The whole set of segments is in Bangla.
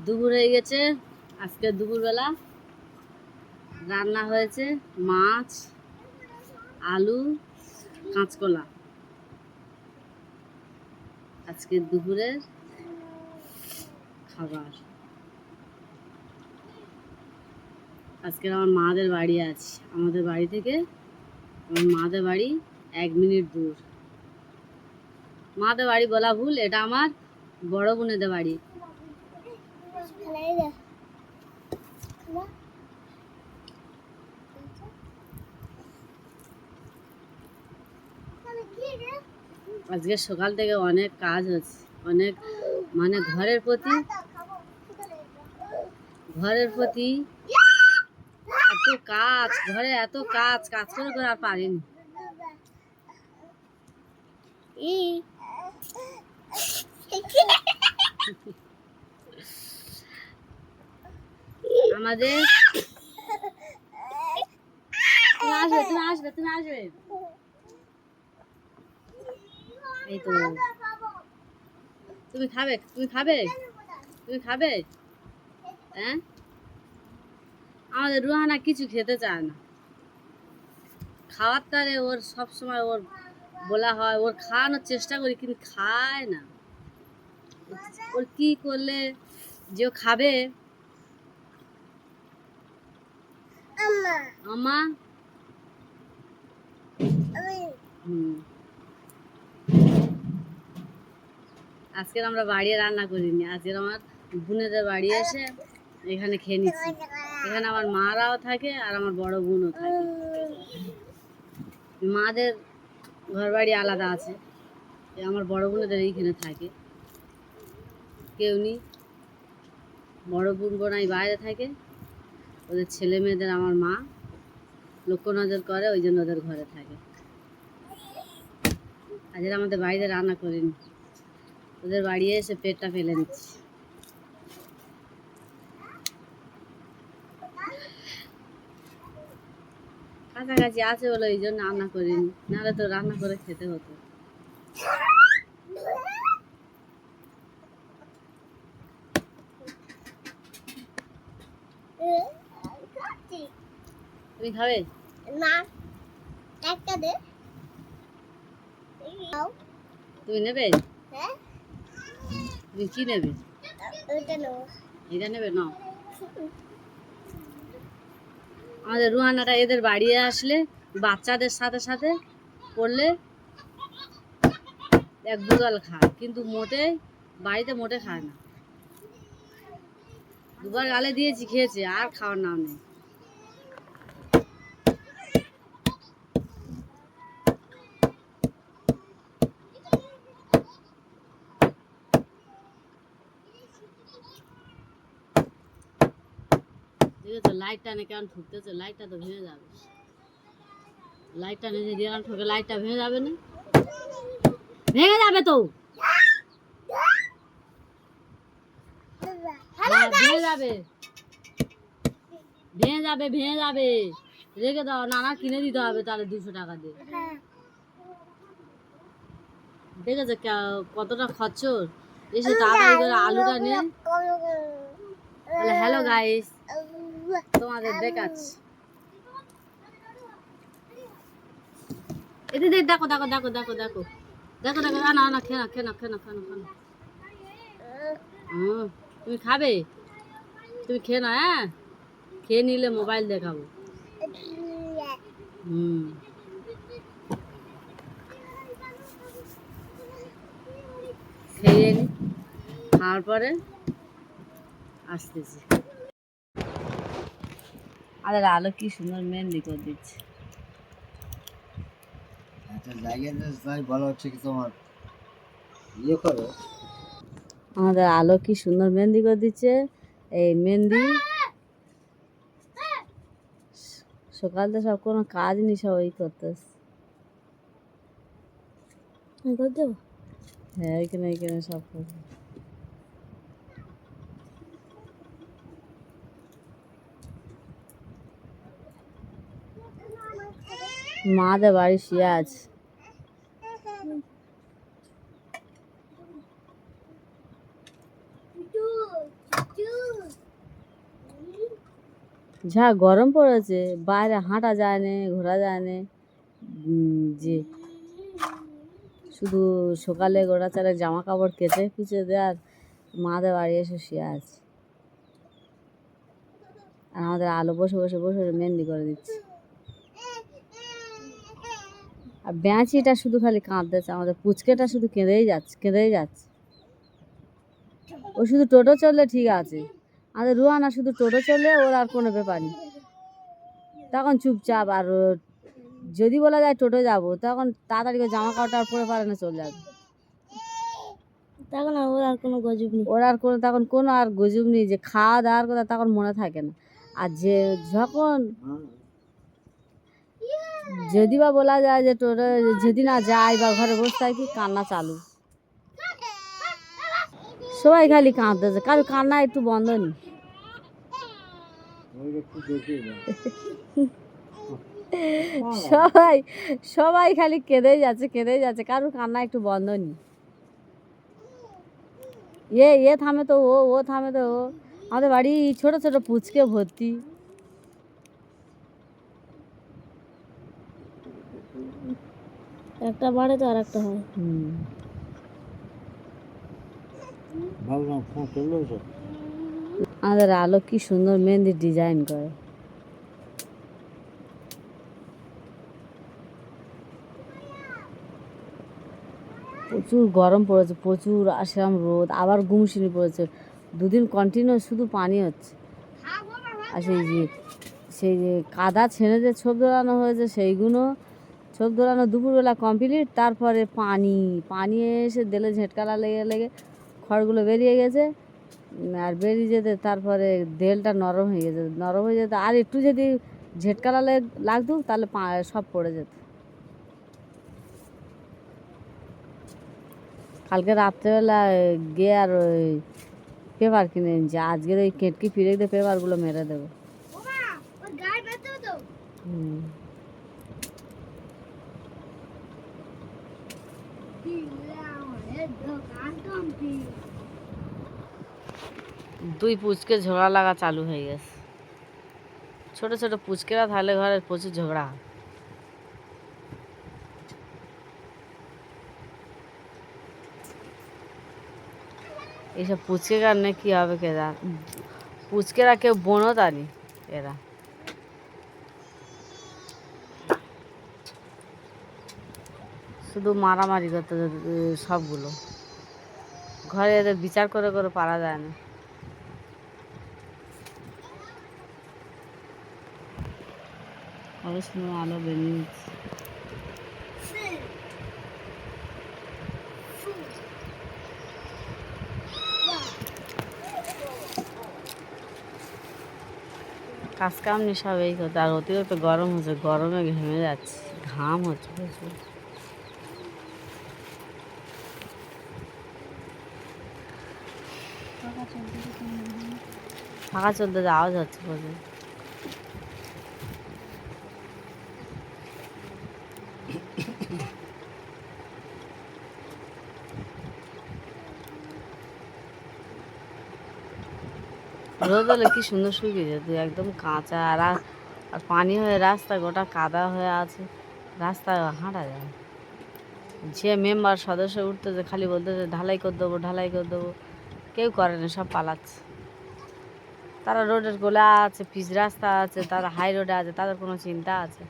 দুপুর হয়ে গেছে। আজকে দুপুরবেলা রান্না হয়েছে মাছ, আলু, কাঁচকলা। আজকে দুপুরের খাবার। আজকে আমার মাদের বাড়ি আছে। আমাদের বাড়ি থেকে আমার মাদের বাড়ি 1 মিনিট দূর। মাদের বাড়ি বলা ভুল, এটা আমার বড় বোনেদের বাড়ি। আজকে সকাল থেকে অনেক কাজ হচ্ছে, অনেক মানে ঘরের প্রতি এত কাজ, ঘরে এত কাজ করে করে আর পারিনি। আমাদের তুমি আসবে এই তো তুমি খাবে হ্যাঁ। আমাদের রুহানা কিছু খেতে চায় না। খাওয়ার তারে ওর সবসময় ওর বলা হয়, ওর খাওয়ানোর চেষ্টা করি কিন্তু খায় না। ওর কি করলে যে ও খাবে? আমা আজকে আমরা বাড়ি রান্না করিনি। আজকে আমার বোনেদের বাড়ি এসে এখানে খেয়ে নিচ্ছি। এখানে আমার মারাও থাকে আর আমার বড় বোনও থাকে। মাদের ঘর বাড়ি আলাদা আছে, আমার বড় বোনেদের এইখানে থাকে। কেউ নেই, বড় বোন বোনাই বাইরে থাকে। ওদের ছেলে মেয়েদের আমার মা লক্ষ্য নজর করে, ওই জন্য ওদের ঘরে থাকে। আজ আমাদের বাড়িতে রান্না করিনি, ওদের বাড়ি এসে পেটটা ফেলে নিচ্ছি। কাছাকাছি আছে বলে এই জন্য রান্না করিনি, নাহলে তো রান্না করে খেতে হতো। তুমি খাবে না? একটা দে। তুমি নেবে? হ্যাঁ। তুমি কি নেবে? এটা নেব। এটা নেবে না? আমাদের রুহানাটা এদের বাড়ি আসলে বাচ্চাদের সাথে সাথে পড়লে এক দুগাল খায়, কিন্তু বাড়িতে মোটে খায় না। দুবার গালে দিয়েছি, খেয়েছে, আর খাওয়ার নাম নেই। দেখেছো লাইটটা না কেমন ঠুকতেছে? লাইটটা তো ভেঙে যাবে। লাইটটা নিয়ে যদি ঠোকে লাইটটা ভেঙে যাবে না? ভেঙে যাবে তো, ভেঙে যাবে। রেখে দাও, নানা কিনে দিতে হবে তাহলে 200 টাকা দিয়ে। দেখেছো কতটা খরচর? এসে তাড়াতাড়ি করে আলুটা নিয়ে। হ্যালো গাইস, তোমাদের দেখাচ্ছি। এতে দেখো না খেনা। তুমি খাবে? তুমি খেয়ে না, হ্যাঁ? খেয়ে নিলে মোবাইল দেখাবো। খেয়ে নি, খাওয়ার পরে আসতেছি। আমাদের আলো কি সুন্দর মেহেন্দি করে দিচ্ছে। আমাদের আলো কি সুন্দর মেহেন্দি করে দিচ্ছে। এই মেহেন্দি সকালতে সব কোনো কাজ নেই, সব এই করতেছে। হ্যাঁ, এখানে সব করছে। মাদের বাড়ি শুয়ে আছে। যা গরম পড়েছে, বাইরে হাঁটা যায় না, ঘোরা যায় না। যে শুধু সকালে গোড়া চারে জামা কাপড় কেচে কুচে দেয় আর মাদের বাড়ি এসে শুয়ে আছে। আর আমাদের আলো বসে বসে বসে মেহেন্দি করে দিচ্ছে। আর ব্যাঁচিটা শুধু খালি কাঁদতেছে, আমাদের পুচকেটা শুধু কেঁদেই যাচ্ছে কেঁদেই যাচ্ছে। ও শুধু টোটো চললে ঠিক আছে, আমাদের রুহানা শুধু টোটো চললে ওর আর কোনো ব্যাপার নেই, তখন চুপচাপ। আর যদি বলা যায় টোটো যাবো, তখন তাড়াতাড়ি করে জামা কাপড়টা আর পরে পারে না, চলে যাবে। তখন ওর আর কোনো গজব নেই, ওর আর কোনো তখন কোনো আর গজব নেই যে খাওয়া দাওয়ার কথা তখন মনে থাকে না। আর যে যখন যদি বা বলা যায় যে টোটো যদি না যায় বা ঘরে বসে থাকি, কান্না চালু। সবাই খালি কাঁদতেছে, কারো কান্না একটু বন্ধ নেই। সবাই সবাই খালি কেঁদেই যাচ্ছে, কারোর কান্না একটু বন্ধ নেই। এ থামে তো ও থামে তো ও। আমাদের বাড়ি ছোট ছোট পুচকে ভর্তি। একটা বাড়ে তো আর একটা হয়। আমাদের আলো কি সুন্দর মেহেন্দি ডিজাইন করে। প্রচুর গরম পড়েছে, প্রচুর আসাম রোদ, আবার গুমসিনি পড়েছে। দুদিন কন্টিনিউ শুধু পানি হচ্ছে। আর সেই যে কাদা ছেড়ে যে ছোপ দোলানো হয়েছে, সেইগুলো ছোপ দোলানো দুপুরবেলা কমপ্লিট। তারপরে পানি এসে দেলে ঝেটকালা লেগে খড়গুলো বেরিয়ে গেছে। আর বেরিয়ে যেতে তারপরে দেলটা নরম হয়ে যেত। আর একটু যদি ঝেটকালা লাগতো তাহলে সব পড়ে যেত। কালকে রাত্রেবেলা গিয়ে আর ওই পেপার কিনে এনেছি। আজকের ওই কেটকি ফিরে দিয়ে পেপারগুলো মেরে দেবো। দুই পুচকে ঝগড়া লাগা চালু হয়ে গেছে। ছোট ছোট পুচকেরা থাকলে ঘরে প্রচুর ঝগড়া হয়। এইসব পুচকে কারণে কি হবে কে জানে। পুচকেরা কেউ বোনও জানি, এরা শুধু মারামারি করতে সবগুলো। ঘরে এদের বিচার করে করে পারা যায় না। অবশ্য আলো বেরিয়ে কাজ কাম নি সব এই করতে। আর অতিরিক্ত গরম হচ্ছে, গরমে ঘেমে যাচ্ছে, ঘাম হচ্ছে প্রচুর। ফাঁকা চলতে আওয়াজ হচ্ছে প্রচুর। রোদ হলে কি সুন্দর শুকিয়ে যেত, একদম কাঁচা। আর পানি হয়ে রাস্তা গোটা কাদা হয়ে আছে, রাস্তা হাঁটা যায়। যে মেম্বার সদস্য উঠতেছে খালি বলতেছে ঢালাই করে দেবো, কেউ করে না, সব পালাচ্ছে। তারা রোডের গোলা আছে, পিচ রাস্তা আছে, তারা হাই রোডে আছে, তাদের কোনো চিন্তা আছে?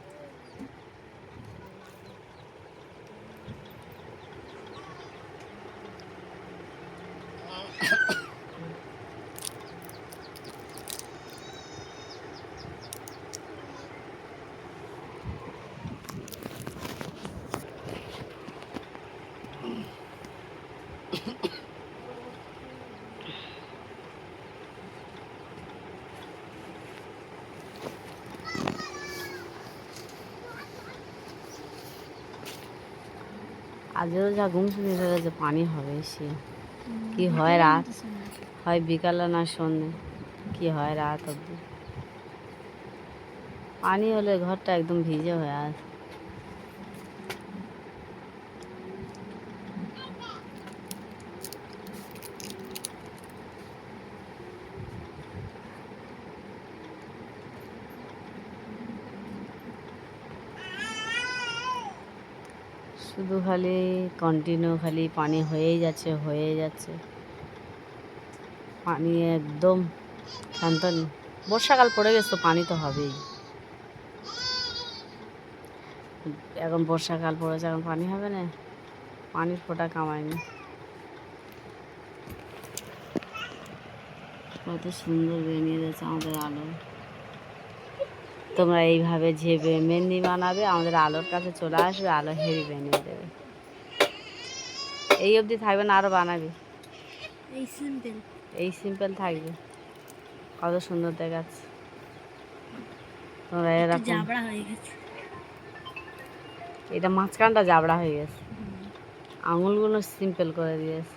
আজও যা ঘুম শুনে যে পানি হবে, সে কি হয় রাত, হয় বিকালে না সন্ধ্যে, কি হয় রাত অবধি। পানি হলে ঘরটা একদম ভিজে হয়ে আছে। শুধু খালি কন্টিনিউ খালি পানি হয়েই যাচ্ছে পানি একদম শান্ত নেই। বর্ষাকাল পড়ে গেছে তো পানি তো হবেই। এখন বর্ষাকাল পড়েছে, এখন পানি হবে না, পানির ফোঁটা কামায়নি। কত সুন্দর বেরিয়ে যাচ্ছে আমাদের আলো। তোমরা এইভাবে যে মেহেন্দি বানাবে আমাদের আলোর কাছে চলে আসবে, আলো হেভি বানিয়ে দেবে। এই অবধি থাকবে না, আরও বানাবে। এই সিম্পল থাকবে, কত সুন্দর দেখাচ্ছে। তোমরা এরকম, এটা মাঝখানটা জাবড়া হয়ে গেছে, আঙুলগুলো সিম্পল করে দিয়েছে।